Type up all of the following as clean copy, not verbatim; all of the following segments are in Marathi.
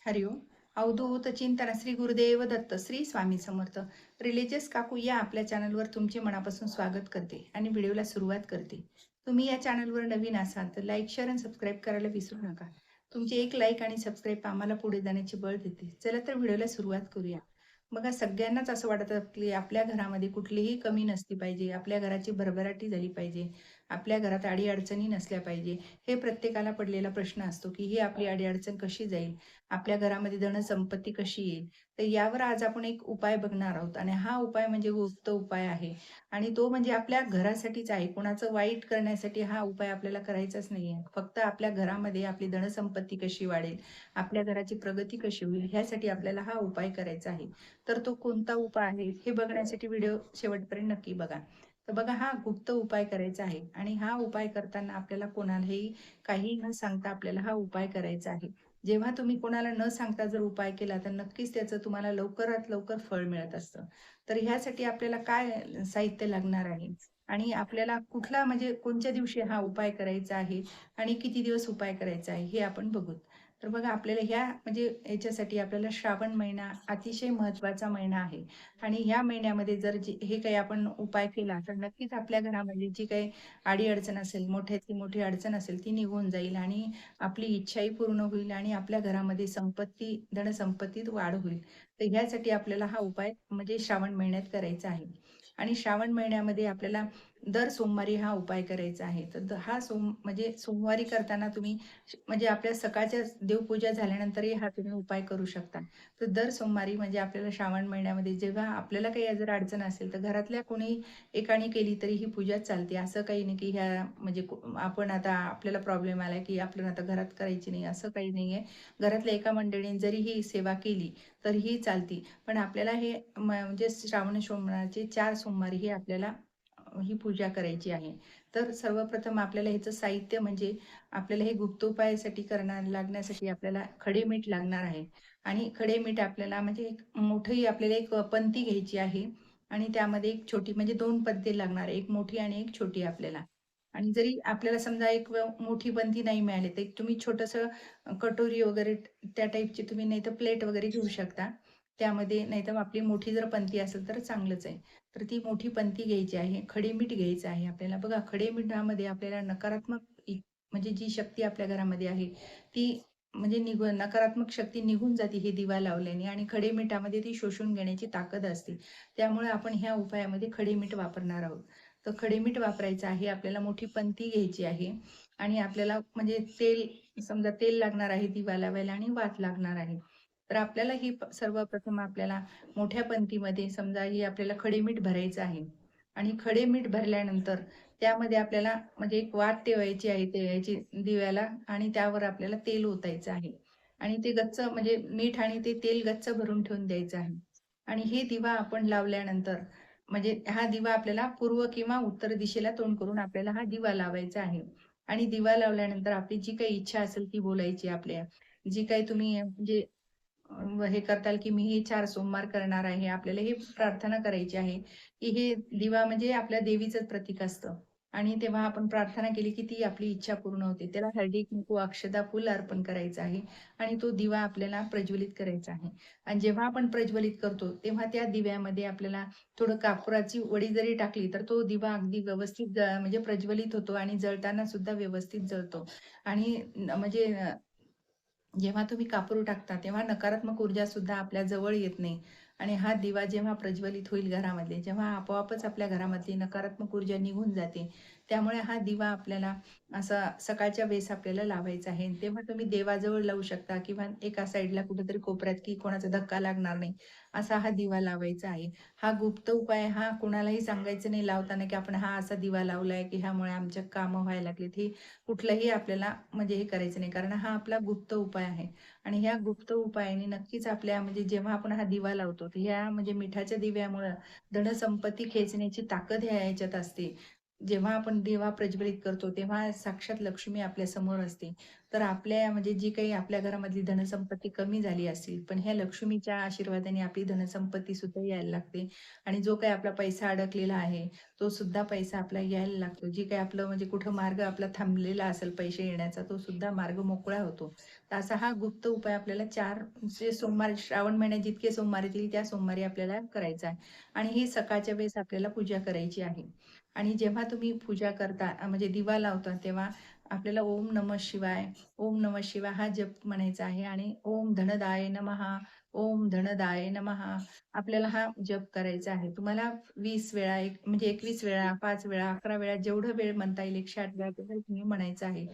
हरिओम. अवधूत चिंतन श्री गुरुदेव दत्त श्री स्वामी समर्थ. रिलीजियस काकू या आपल्या चॅनलवर तुमचे मनापासून स्वागत करते आणि व्हिडिओला सुरुवात करते. तुम्ही या चॅनलवर नवीन असाल तर लाईक शेअर आणि सबस्क्राईब करायला विसरू नका. तुमचे एक लाईक आणि सबस्क्राईब आम्हाला पुढे जाण्याची बळ देते. चला तर व्हिडिओला सुरुवात करूया. बघा, सगळ्यांनाच असं वाटतं की आपल्या घरामध्ये कुठलीही कमी नसली पाहिजे, आपल्या घराची भरभराटी झाली पाहिजे, आपल्या घरात अडीअडचणी नसल्या पाहिजे. हे प्रत्येकाला पडलेला प्रश्न असतो की ही आपली अडीअडचण कशी जाईल, आपल्या घरामध्ये धनसंपत्ती कशी येईल. तर यावर आज आपण एक उपाय बघणार आहोत आणि हा उपाय म्हणजे गुप्त उपाय आहे आणि तो म्हणजे आपल्या घरासाठीच आहे. कोणाचं वाईट करण्यासाठी हा उपाय आपल्याला करायचाच नाहीये. फक्त आपल्या घरामध्ये आपली धनसंपत्ती कशी वाढेल, आपल्या घराची प्रगती कशी होईल, ह्यासाठी आपल्याला हा उपाय करायचा आहे. तर तो कोणता उपाय आहे हे बघण्यासाठी व्हिडिओ शेवटपर्यंत नक्की बघा. तर बघा, हा गुप्त उपाय करायचा आहे आणि हा उपाय करताना आपल्याला कोणालाही काही न सांगता आपल्याला हा उपाय करायचा आहे. जेव्हा तुम्ही कोणाला न सांगता जर उपाय केला तर नक्कीच त्याचं तुम्हाला लवकरात लवकर फळ मिळत असतं. तर ह्यासाठी आपल्याला काय साहित्य लागणार आहे आणि आपल्याला कुठला म्हणजे कोणत्या दिवशी हा उपाय करायचा आहे आणि किती दिवस उपाय करायचा आहे हे आपण बघू. तर बघा, आपल्याला ह्या म्हणजे याच्यासाठी आपल्याला श्रावण महिना अतिशय महत्त्वाचा महिना आहे आणि ह्या महिन्यामध्ये जर हे काही आपण उपाय केला तर नक्कीच आपल्या घरामध्ये जी काही अडीअडचण असेल, मोठ्यातली मोठी अडचण असेल ती निघून जाईल आणि आपली इच्छाही पूर्ण होईल आणि आपल्या घरामध्ये धनसंपत्तीत वाढ होईल. तर ह्यासाठी आपल्याला हा उपाय म्हणजे श्रावण महिन्यात करायचा आहे. आणि श्रावण महिन्यामध्ये आपल्याला दर सोमवारी हा उपाय करायचा आहे. तर हा म्हणजे सोमवारी करताना तुम्ही म्हणजे आपल्या सकाळच्या देवपूजा झाल्यानंतरही हा तुम्ही उपाय करू शकता. तर दर सोमवारी म्हणजे आपल्याला श्रावण महिन्यामध्ये जेव्हा आपल्याला काही जर अडचण असेल तर घरातल्या कोणी एकाने केली तरी ही पूजा चालते. असं काही नाही की ह्या म्हणजे आपण आता आपल्याला प्रॉब्लेम आला की आपल्याला आता घरात करायची नाही, असं काही नाहीये. घरातल्या एका मंडळीने जरी ही सेवा केली तर ही चालती. पण आपल्याला हे म्हणजे श्रावण सोमवारचे 4 सोमवारी ही आपल्याला ही पूजा करायची आहे. तर सर्वप्रथम आपल्याला ह्याचं साहित्य म्हणजे आपल्याला हे गुप्तोपायासाठी लागण्यासाठी आपल्याला खडे मीठ लागणार आहे आणि खडे मीठ आपल्याला म्हणजे एक मोठी आपल्याला एक पंती घ्यायची आहे आणि त्यामध्ये एक छोटी म्हणजे 2 पंते लागणार, एक मोठी आणि एक छोटी आपल्याला. आणि जरी आपल्याला समजा एक मोठी पंती नाही मिळाली तर एक तुम्ही छोटंसं कटोरी वगैरे त्या टाईपची तुम्ही नाहीतर प्लेट वगैरे घेऊ शकता. त्यामध्ये नाहीतर आपली मोठी जर पंती असेल तर चांगलंच आहे. तर ती मोठी पंती घ्यायची आहे. खडे मीठ घ्यायचं आहे आपल्याला. बघा, खडे मिठामध्ये आपल्याला नकारात्मक म्हणजे जी शक्ती आपल्या घरामध्ये आहे ती म्हणजे नकारात्मक शक्ती निघून जाते हे दिवा लावल्याने आणि खडे मिठामध्ये ती शोषून घेण्याची ताकद असते. त्यामुळे आपण ह्या उपायामध्ये खडे मीठ वापरणार आहोत. तर खडे मीठ वापरायचं आहे. आपल्याला मोठी पंती घ्यायची आहे आणि आपल्याला म्हणजे समजा तेल लागणार आहे दिवा लावायला आणि वात लागणार आहे. तर आपल्याला ही सर्वप्रथम आपल्याला मोठ्या पंतीमध्ये समजा ही आपल्याला खडे मीठ भरायचं आहे आणि खडे मीठ भरल्यानंतर त्यामध्ये आपल्याला म्हणजे एक वात ठेवायची आहे याची दिव्याला आणि त्यावर आपल्याला तेल ओतायचं आहे आणि ते गच्च म्हणजे मीठ आणि ते तेल गच्च भरून ठेवून द्यायचं आहे. आणि हे दिवा आपण लावल्यानंतर म्हणजे हा दिवा आपल्याला पूर्व किंवा उत्तर दिशेला तोंड करून आपल्याला हा दिवा लावायचा आहे. आणि दिवा लावल्यानंतर आपली जी काही इच्छा असेल ती बोलायची आपल्या. जी काही तुम्ही म्हणजे हे करताल की मी हे 4 सोमवार करणार आहे. आपल्याला हे प्रार्थना करायची आहे, की हे दिवा म्हणजे आपल्या देवीचं प्रतीक असतं आणि तेव्हा आपण प्रार्थना केली की ती आपली इच्छा पूर्ण होते. त्याला हळदी, कुंकू, अक्षता, फूल अर्पण करायचं आहे आणि तो दिवा आपल्याला प्रज्वलित करायचा आहे. आणि जेव्हा आपण प्रज्वलित करतो, तेव्हा त्या दिव्यामध्ये आपल्याला थोडं कापुराची वडी जरी टाकली, तर तो दिवा अगदी व्यवस्थित म्हणजे प्रज्वलित होतो आणि जळताना सुद्धा व्यवस्थित जळतो. आणि म्हणजे जेव्हा तुम्ही कापूर टाकता तेव्हा नकारात्मक ऊर्जा सुद्धा आपल्या जवळ येत नाही आणि हा दिवा जेव्हा प्रज्वलित होईल घरामध्ये, जेव्हा आपोआपच आपल्या घरामधली नकारात्मक ऊर्जा निघून जाते. त्यामुळे हा दिवा आपल्याला असा सकाळच्या वेळेस आपल्याला लावायचा आहे. तेव्हा तुम्ही देवाजवळ लावू शकता किंवा एका साईडला कुठेतरी कोपऱ्यात की कोणाचा धक्का लागणार नाही असा हा दिवा लावायचा आहे. हा गुप्त उपाय हा कोणालाही सांगायचं नाही लावताना की आपण हा असा दिवा लावलाय की ह्यामुळे आमच्या कामं व्हायला लागलीत. हे कुठलंही आपल्याला म्हणजे हे करायचं नाही, कारण हा आपला गुप्त उपाय आहे आणि ह्या गुप्त उपायाने नक्कीच आपल्या म्हणजे जेव्हा आपण हा दिवा लावतो तर ह्या म्हणजे मिठाच्या दिव्यामुळं धनसंपत्ती खेचण्याची ताकद ह्या याच्यात असते. जेव्हा आपण दिवा प्रज्वलित करतो, तेव्हा साक्षात लक्ष्मी आपल्या समोर असते. तर आपल्या म्हणजे जी काही आपल्या घरामधली धनसंपत्ती कमी झाली असेल, पण ह्या लक्ष्मीच्या आशीर्वादाने आपली धनसंपत्ती सुद्धा यायला लागते आणि जो काही आपला पैसा अडकलेला आहे, तो सुद्धा पैसा आपला यायला लागतो. जी काही आपलं म्हणजे कुठं मार्ग आपला थांबलेला असेल पैसे येण्याचा, तो सुद्धा मार्ग मोकळा होतो. तर असा हा गुप्त उपाय आपल्याला 4 जे सोमवार श्रावण महिन्यात जितके सोमवार येतील, त्या सोमवारी आपल्याला करायचा आहे आणि ही सकाळच्या वेळेस आपल्याला पूजा करायची आहे. आणि जेव्हा तुम्ही पूजा करता म्हणजे दिवा लावता तेव्हा आपल्याला ओम नमः शिवाय, ओम नमः शिवाय हा जप म्हणायचा आहे आणि ओम धनदाय नमः, ओम धनदाय नमः आपल्याला हा जप करायचा आहे. तुम्हाला 20 वेळा एक म्हणजे 21 वेळा, 5 वेळा, 11 वेळा जेवढं वेळ म्हणता येईल 108 वेळा तेवढं तुम्ही म्हणायचं आहे.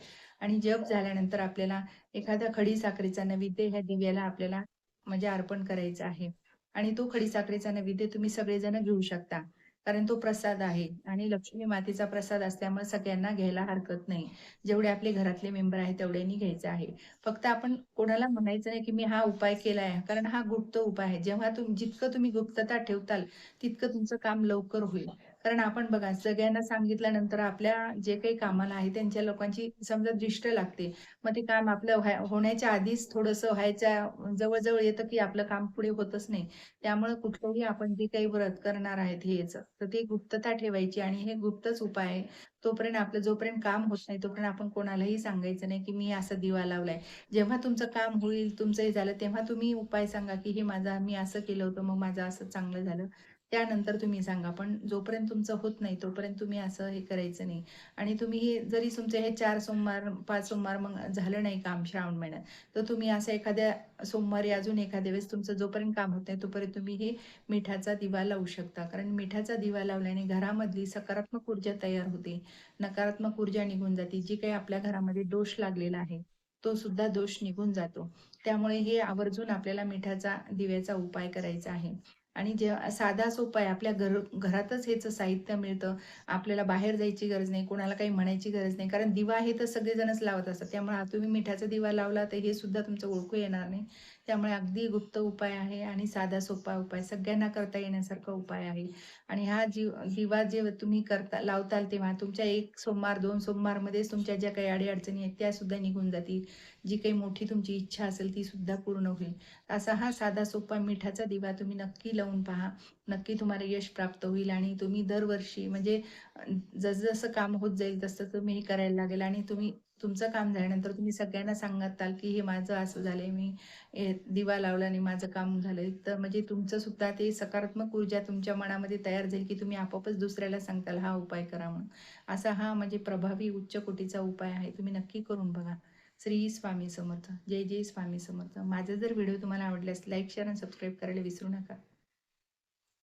आणि जप झाल्यानंतर आपल्याला एखादा खडी साखरेचा नैवेद्य ह्या दिव्याला आपल्याला म्हणजे अर्पण करायचा आहे. आणि तो खडी साखरेचा नैवेद्य तुम्ही सगळेजण घेऊ शकता. कारण तो प्रसाद आहे आणि लक्ष्मी मातेचा प्रसाद असल्यामुळे सगळ्यांना घ्यायला हरकत नाही. जेवढे आपले घरातले मेंबर आहेत तेवढ्यांनी घ्यायचं आहे. फक्त आपण कोणाला म्हणायचं नाही, की मी हा उपाय केला आहे. कारण हा गुप्त उपाय आहे. जेव्हा जितकं तुम्ही गुप्तता ठेवताल, तितकं तुमचं काम लवकर होईल. कारण आपण बघा सगळ्यांना सांगितल्यानंतर आपल्या जे काही कामाला आहे त्यांच्या लोकांची समजा दृष्ट लागते. मग ते काम आपलं होण्याच्या आधीच थोडंसं व्हायच्या जवळ येतं, की आपलं काम पुढे होतच नाही. त्यामुळे कुठलंही आपण जे काही व्रत करणार आहेत हेच, तर ते गुप्तता ठेवायची आणि हे गुप्तच उपाय आहे. तोपर्यंत आपलं जोपर्यंत काम होत नाही, तोपर्यंत आपण कोणालाही सांगायचं नाही, की मी असा दिवा लावलाय. जेव्हा तुमचं काम होईल, तुमचं हे झालं, तेव्हा तुम्ही उपाय सांगा, की हे मी असं केलं होतं, मग माझं असं चांगलं झालं. त्यानंतर तुम्ही सांगा. पण जोपर्यंत तुमचं होत नाही, तोपर्यंत तुम्ही असं हे करायचं नाही. आणि तुम्ही हे जरी तुमचे हे 4 सोमवार, 5 सोमवार मग झालं नाही काम श्रावण महिन्यात, तर तुम्ही असं एखाद्या सोमवारी अजून एखाद्या वेळेस तुमचं जोपर्यंत काम होत नाही तोपर्यंत तुम्ही हे मिठाचा दिवा लावू शकता. कारण मिठाचा दिवा लावल्याने घरामधली सकारात्मक ऊर्जा तयार होते. नकारात्मक ऊर्जा निघून जाते. जी काही आपल्या घरामध्ये दोष लागलेला आहे, तो सुद्धा दोष निघून जातो. त्यामुळे हे आवर्जून आपल्याला मिठाचा दिव्याचा उपाय करायचा आहे. आणि जे साधा सोपा आहे आपल्या घरातच हेच साहित्य मिळतं. आपल्याला बाहेर जायची गरज नाही, कोणाला काही म्हणायची गरज नाही. कारण दिवा हे तर सगळेजणच लावत असतात. त्यामुळे तुम्ही मिठाचा दिवा लावला तर हे सुद्धा तुमचं ओळखू येणार नाही. त्यामुळे अगदी गुप्त उपाय आहे आणि साधा सोपा उपाय सगळ्यांना करता येण्यासारखा उपाय आहे. आणि हा दिवा जे तुम्ही लावताल तेव्हा तुमच्या 1 सोमवार, 2 सोमवारमध्येच तुमच्या ज्या काही अडी-अडचणी आहेत त्या सुद्धा निघून जातील. जी काही मोठी तुमची इच्छा असेल ती सुद्धा पूर्ण होईल. असा हा साधा सोपा मिठाचा दिवा तुम्ही नक्की लावून पहा. नक्की तुम्हाला यश प्राप्त होईल आणि तुम्ही दरवर्षी म्हणजे जसं काम होत जाईल तसं तुम्ही हे करायला लागेल आणि तुमचं काम झाल्यानंतर तुम्ही सगळ्यांना सांगताल, की हे माझं असं झालंय, मी दिवा लावला आणि माझं काम झालंय. तर म्हणजे तुमचं सुद्धा ते सकारात्मक ऊर्जा तुमच्या मनामध्ये तयार झाली, की तुम्ही आपोआपच दुसऱ्याला सांगताल हा उपाय करा म्हणून. असा हा म्हणजे प्रभावी उच्च कोटीचा उपाय आहे. तुम्ही नक्की करून बघा. श्री स्वामी समर्थ. जय जय स्वामी समर्थ. माझा जर व्हिडिओ तुम्हाला आवडल्यास लाईक, शेअर आणि सबस्क्राईब करायला विसरू नका.